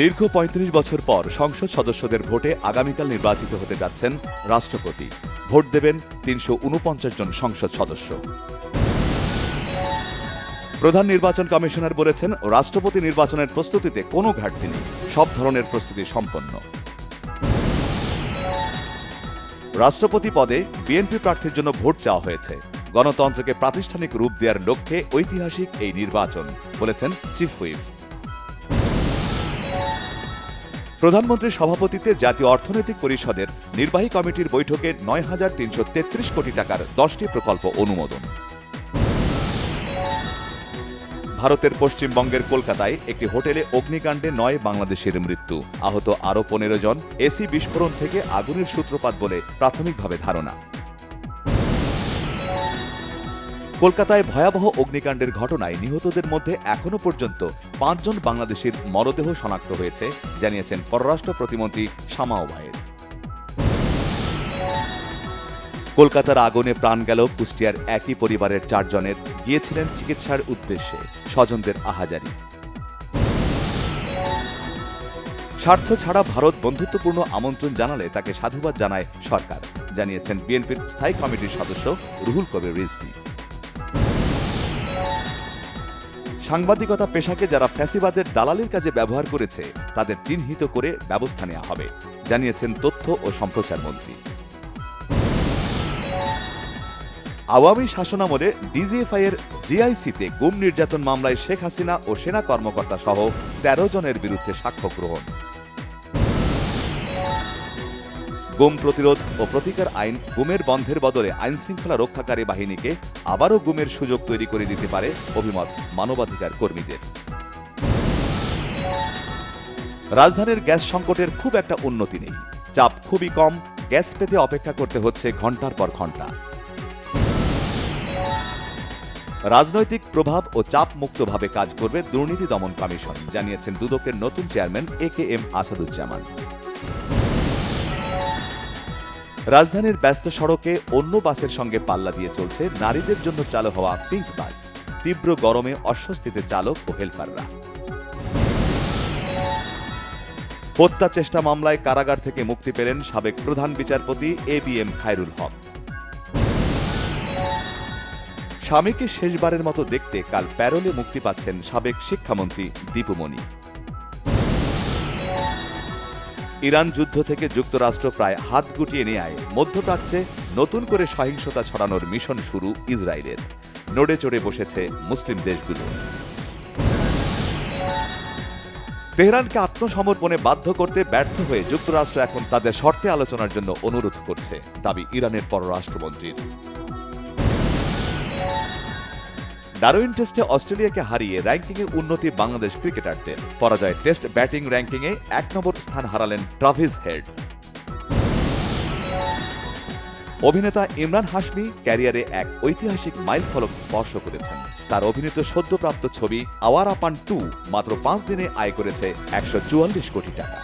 দীর্ঘ ৩৫ বছর পর সংসদ সদস্যদের ভোটে আগামীকাল নির্বাচিত হতে যাচ্ছেন রাষ্ট্রপতি। ভোট দেবেন ৩৪৯ জন সংসদ সদস্য। প্রধান নির্বাচন কমিশনার বলেছেন, রাষ্ট্রপতি নির্বাচনের প্রস্তুতিতে কোনো ঘাটতি নেই, সব ধরনের প্রস্তুতি সম্পন্ন। রাষ্ট্রপতি পদে বিএনপি প্রার্থীর জন্য ভোট চাওয়া হয়েছে। গণতন্ত্রকে প্রাতিষ্ঠানিক রূপ দেওয়ার লক্ষ্যে ঐতিহাসিক এই নির্বাচন, বলেছেন চিফ হুইপ। প্রধানমন্ত্রীর সভাপতিত্বে জাতীয় অর্থনৈতিক পরিষদের নির্বাহী কমিটির বৈঠকে ৯,৩৩৩ কোটি টাকার ১০টি প্রকল্প অনুমোদন। ভারতের পশ্চিমবঙ্গের কলকাতায় একটি হোটেলে অগ্নিকাণ্ডে ৯ বাংলাদেশের মৃত্যু, আহত আরও ১৫ জন। এসি বিস্ফোরণ থেকে আগুনের সূত্রপাত বলে প্রাথমিকভাবে ধারণা। কলকাতায় ভয়াবহ অগ্নিকাণ্ডের ঘটনায় নিহতদের মধ্যে এখনও পর্যন্ত ৫ জন বাংলাদেশের মরদেহ শনাক্ত হয়েছে, জানিয়েছেন পররাষ্ট্র প্রতিমন্ত্রী শামা ওবায়েদ। কলকাতার আগুনে প্রাণ গেল কুষ্টিয়ার একই পরিবারের ৪ জনের, গিয়েছিলেন চিকিৎসার উদ্দেশ্যে, স্বজনদের আহাজারি। স্বার্থ ছাড়া ভারত বন্ধুত্বপূর্ণ আমন্ত্রণ জানালে তাকে সাধুবাদ জানায় সরকার, জানিয়েছেন বিএনপির স্থায়ী কমিটির সদস্য রুহুল কবির রিজভী। সাংবাদিকতা পেশাকে যারা ফ্যাসিবাদের দালালির কাজে ব্যবহার করেছে তাদের চিহ্নিত করে ব্যবস্থা নেওয়া হবে, জানিয়েছেন তথ্য ও সম্প্রচার মন্ত্রী। আওয়ামী শাসনামলে ডিজিএফআই এর জিআইসিতে গুম নির্যাতন মামলায় শেখ হাসিনা ও সেনা কর্মকর্তা সহ ১৩ জনের বিরুদ্ধে সাক্ষ্য গ্রহণ। গুম প্রতিরোধ ও প্রতিকার আইন গুমের বন্ধের বদলে আইনশৃঙ্খলা রক্ষাকারী বাহিনীকে আবারও গুমের সুযোগ তৈরি করে দিতে পারে, অভিমত মানবাধিকার কর্মীদের। রাজধানীর গ্যাস সংকটের খুব একটা উন্নতি নেই, চাপ খুবই কম, গ্যাস পেতে অপেক্ষা করতে হচ্ছে ঘণ্টার পর ঘণ্টা। রাজনৈতিক প্রভাব ও চাপ মুক্তভাবে কাজ করবে দুর্নীতি দমন কমিশন, জানিয়েছেন দুদকের নতুন চেয়ারম্যান AKM আসাদুজ্জামান। রাজধানীর ব্যস্ত সড়কে অন্য বাসের সঙ্গে পাল্লা দিয়ে চলছে নারীদের জন্য চালু হওয়া পিঙ্ক বাস। তীব্র গরমে অস্বস্তিতে চালক ও হেলপাররা। হত্যা চেষ্টা মামলায় কারাগার থেকে মুক্তি পেলেন সাবেক প্রধান বিচারপতি ABM খায়রুল হক। স্বামীকে শেষবারের মতো দেখতে কাল প্যারোলে মুক্তি পাচ্ছেন সাবেক শিক্ষামন্ত্রী দীপু মনি। ইরান যুদ্ধ থেকে যুক্তরাষ্ট্র প্রায় হাত গুটিয়ে নেয় মধ্যপ্রাচ্যে নতুন করে সহিংসতা ছড়ানোর মিশন শুরু ইসরায়েলের। নড়ে চড়ে বসেছে মুসলিম দেশগুলো। তেহরানকে আত্মসমর্পণে বাধ্য করতে ব্যর্থ হয়ে যুক্তরাষ্ট্র এখন তাদের শর্তে আলোচনার জন্য অনুরোধ করছে, দাবি ইরানের পররাষ্ট্রমন্ত্রীর। ডারউইন টেস্টে অস্ট্রেলিয়াকে হারিয়ে র্যাঙ্কিংয়ে উন্নতি বাংলাদেশ ক্রিকেটারদের। পরাজয় টেস্ট ব্যাটিং র্যাঙ্কিংয়ে ১ নম্বর স্থান হারালেন ট্রাভিস হেড। অভিনেতা ইমরান হাশমি ক্যারিয়ারে এক ঐতিহাসিক মাইলফলক স্পর্শ করেছেন। তার অভিনীত সদ্যপ্রাপ্ত ছবি আওয়ারাপান 2 মাত্র 5 দিনে আয় করেছে ১৪৪ কোটি টাকা।